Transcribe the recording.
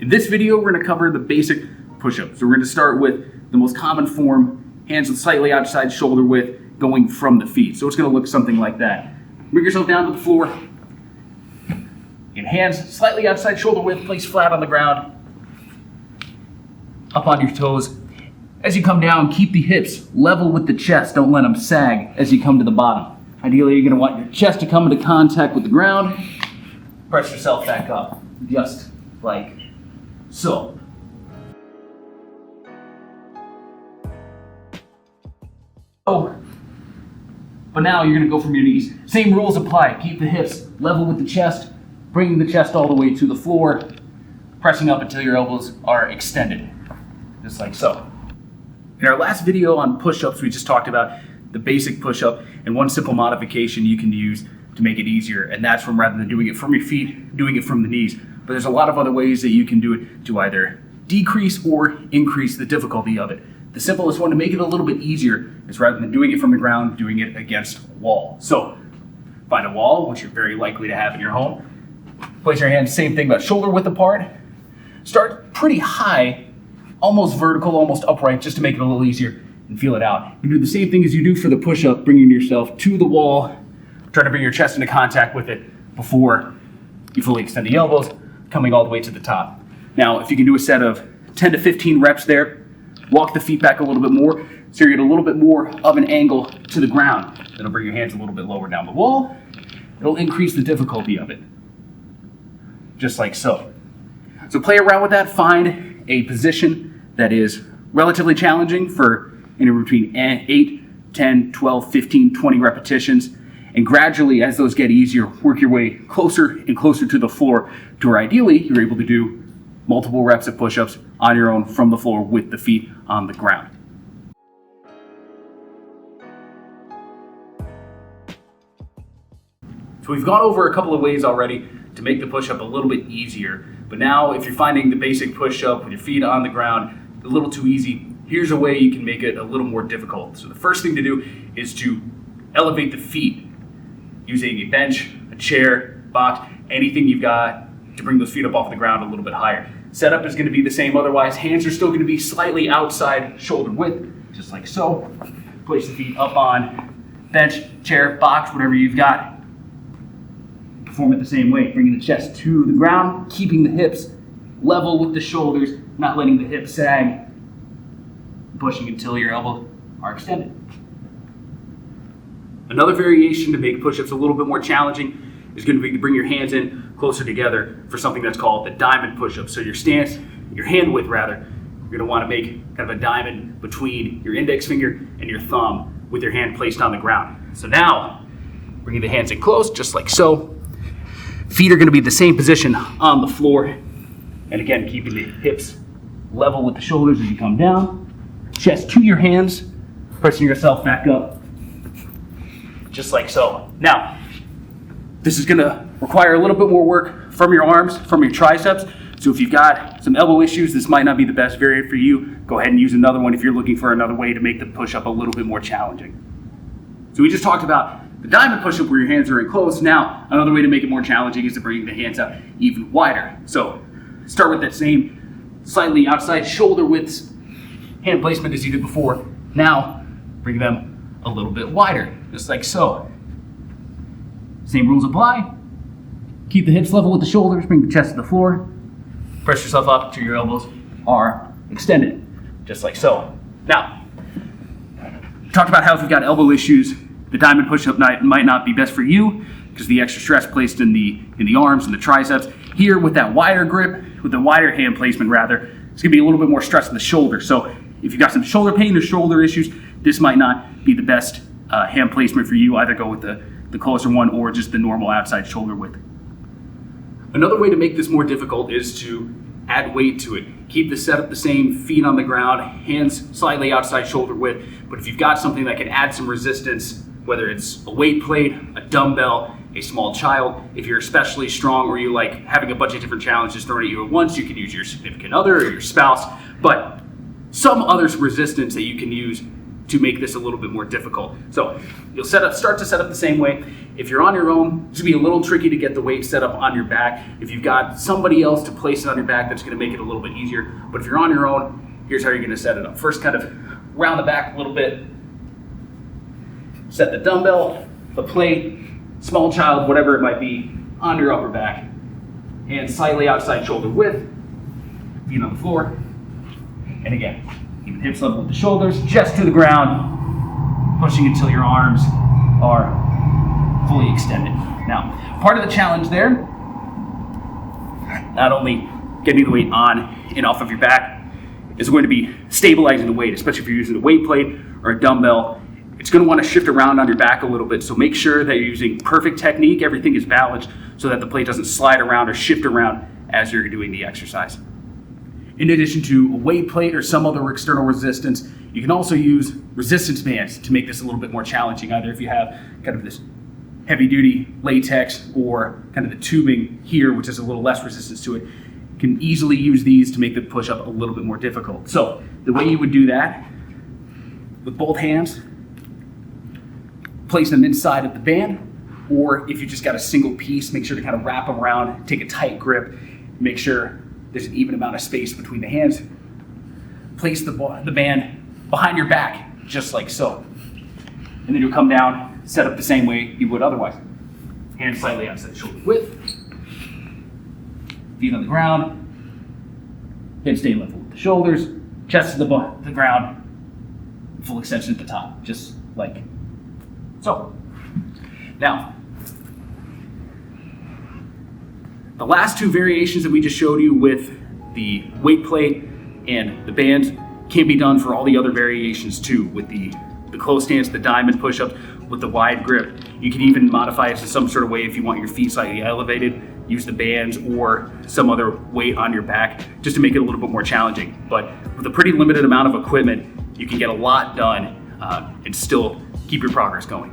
In this video, we're gonna cover the basic push-up. So we're gonna start with the most common form, hands slightly outside shoulder width, going from the feet. So it's gonna look something like that. Bring yourself down to the floor. And hands slightly outside shoulder width, place flat on the ground. Up on your toes. As you come down, keep the hips level with the chest. Don't let them sag as you come to the bottom. Ideally, you're gonna want your chest to come into contact with the ground. Press yourself back up, just like so. But now you're gonna go from your knees. Same rules apply. Keep the hips level with the chest, bringing the chest all the way to the floor, pressing up until your elbows are extended, just like so. In our last video on push-ups, we just talked about the basic push-up and one simple modification you can use to make it easier, and that's from rather than doing it from your feet, doing it from the knees. But there's a lot of other ways that you can do it to either decrease or increase the difficulty of it. The simplest one to make it a little bit easier is rather than doing it from the ground, doing it against a wall. So find a wall, which you're very likely to have in your home. Place your hands, same thing, about shoulder width apart. Start pretty high, almost vertical, almost upright, just to make it a little easier and feel it out. You do the same thing as you do for the push-up, bringing yourself to the wall, trying to bring your chest into contact with it before you fully extend the elbows, coming all the way to the top. Now, if you can do a set of 10 to 15 reps there, walk the feet back a little bit more, so you get a little bit more of an angle to the ground. That'll bring your hands a little bit lower down the wall. It'll increase the difficulty of it, just like so. So play around with that, find a position that is relatively challenging for anywhere between 8, 10, 12, 15, 20 repetitions. And gradually, as those get easier, work your way closer and closer to the floor to where ideally you're able to do multiple reps of push-ups on your own from the floor with the feet on the ground. So we've gone over a couple of ways already to make the push-up a little bit easier. But now if you're finding the basic push-up with your feet on the ground a little too easy, here's a way you can make it a little more difficult. So the first thing to do is to elevate the feet using a bench, a chair, box, anything you've got to bring those feet up off the ground a little bit higher. Setup is going to be the same otherwise. Hands are still going to be slightly outside shoulder width, just like so. Place the feet up on bench, chair, box, whatever you've got. Perform it the same way, bringing the chest to the ground, keeping the hips level with the shoulders, not letting the hips sag, pushing until your elbows are extended. Another variation to make push-ups a little bit more challenging is going to be to bring your hands in closer together for something that's called the diamond push-up. So your stance, your hand width rather, you're going to want to make kind of a diamond between your index finger and your thumb with your hand placed on the ground. So now, bringing the hands in close, just like so. Feet are going to be the same position on the floor. And again, keeping the hips level with the shoulders as you come down. Chest to your hands, pressing yourself back up. Just like so. Now, this is gonna require a little bit more work from your arms, from your triceps. So if you've got some elbow issues, this might not be the best variant for you. Go ahead and use another one if you're looking for another way to make the push-up a little bit more challenging. So we just talked about the diamond push-up where your hands are in close. Now, another way to make it more challenging is to bring the hands out even wider. So start with that same slightly outside shoulder width hand placement as you did before. Now, bring them a little bit wider, just like so. Same rules apply. Keep the hips level with the shoulders, bring the chest to the floor. Press yourself up until your elbows are extended, just like so. Now, talked about how if you've got elbow issues, the diamond push-up might not be best for you because the extra stress placed in the arms and the triceps. Here, with that wider grip, with the wider hand placement rather, it's gonna be a little bit more stress in the shoulder. So if you've got some shoulder pain or shoulder issues, this might not be the best hand placement for you. Either go with the closer one or just the normal outside shoulder width. Another way to make this more difficult is to add weight to it. Keep the setup the same, feet on the ground, hands slightly outside shoulder width. But if you've got something that can add some resistance, whether it's a weight plate, a dumbbell, a small child, if you're especially strong or you like having a bunch of different challenges thrown at you at once, you can use your significant other or your spouse. But some other resistance that you can use to make this a little bit more difficult. So you'll start to set up the same way. If you're on your own, it's gonna be a little tricky to get the weight set up on your back. If you've got somebody else to place it on your back, that's gonna make it a little bit easier. But if you're on your own, here's how you're gonna set it up. First, kind of round the back a little bit. Set the dumbbell, the plate, small child, whatever it might be, on your upper back. Hands slightly outside shoulder width, feet on the floor. And again, keep the hips level with the shoulders, chest to the ground, pushing until your arms are fully extended. Now, part of the challenge there, not only getting the weight on and off of your back, is going to be stabilizing the weight, especially if you're using a weight plate or a dumbbell. It's going to want to shift around on your back a little bit, so make sure that you're using perfect technique, everything is balanced, so that the plate doesn't slide around or shift around as you're doing the exercise. In addition to a weight plate or some other external resistance, you can also use resistance bands to make this a little bit more challenging, either if you have kind of this heavy duty latex or kind of the tubing here, which has a little less resistance to it. You can easily use these to make the push-up a little bit more difficult. So the way you would do that, with both hands, place them inside of the band, or if you just got a single piece, make sure to kind of wrap them around, take a tight grip, make sure there's an even amount of space between the hands. Place the band behind your back, just like so. And then you'll come down, set up the same way you would otherwise. Hands slightly outside shoulder width, feet on the ground, head staying level with the shoulders, chest to the ground, full extension at the top, just like so. Now, the last two variations that we just showed you with the weight plate and the bands can be done for all the other variations too, with the close stance, the diamond push-ups, with the wide grip. You can even modify it to some sort of way if you want your feet slightly elevated, use the bands or some other weight on your back just to make it a little bit more challenging. But with a pretty limited amount of equipment, you can get a lot done and still keep your progress going.